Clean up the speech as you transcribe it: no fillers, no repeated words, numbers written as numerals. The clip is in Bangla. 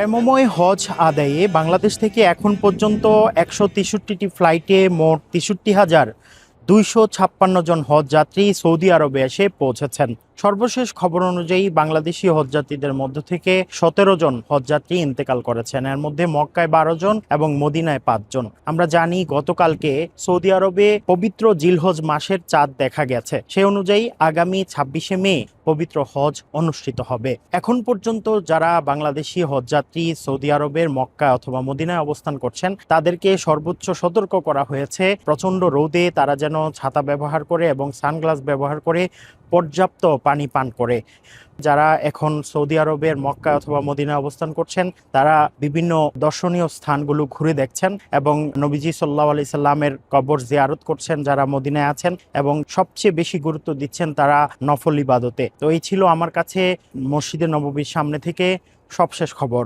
প্রেমময় হজ আদায়ে বাংলাদেশ থেকে এখন পর্যন্ত ১৬৩টি ফ্লাইটে মোট ৬৩,২৫৬ জন হজ যাত্রী সৌদি আরবে এসে পৌঁছেছেন। সর্বশেষ খবর অনুযায়ী বাংলাদেশি হজযাত্রীদের মধ্য থেকে ১৭ জন হজযাত্রী ইন্তেকাল করেছেন। এর মধ্যে মক্কায় ১২ জন এবং মদিনায় ৫ জন। আমরা জানি গতকালকে সৌদি আরবে পবিত্র জিলহজ মাসের চাঁদ দেখা গেছে। সেই অনুযায়ী আগামী ২৬শে মে পবিত্র হজ অনুষ্ঠিত হবে। এখন পর্যন্ত যারা বাংলাদেশি হজযাত্রী সৌদি আরবের মক্কা অথবা মদিনায় অবস্থান করছেন তাদেরকে সর্বোচ্চ সতর্ক করা হয়েছে। প্রচণ্ড রোদে তারা যেন ছাতা ব্যবহার করে এবং সানগ্লাস ব্যবহার করে পর্যাপ্ত পানি পান করে। যারা এখন সৌদি আরবের মক্কা অথবা মদিনায় অবস্থান করছেন তারা বিভিন্ন দর্শনীয় স্থানগুলো ঘুরে দেখছেন এবং নবীজি সাল্লাল্লাহু আলাইহি সাল্লামের কবর জিয়ারত করছেন যারা মদিনায় আছেন, এবং সবচেয়ে বেশি গুরুত্ব দিচ্ছেন তারা নফল ইবাদতে। তো এই ছিল আমার কাছে মসজিদে নববীর সামনে থেকে সবশেষ খবর।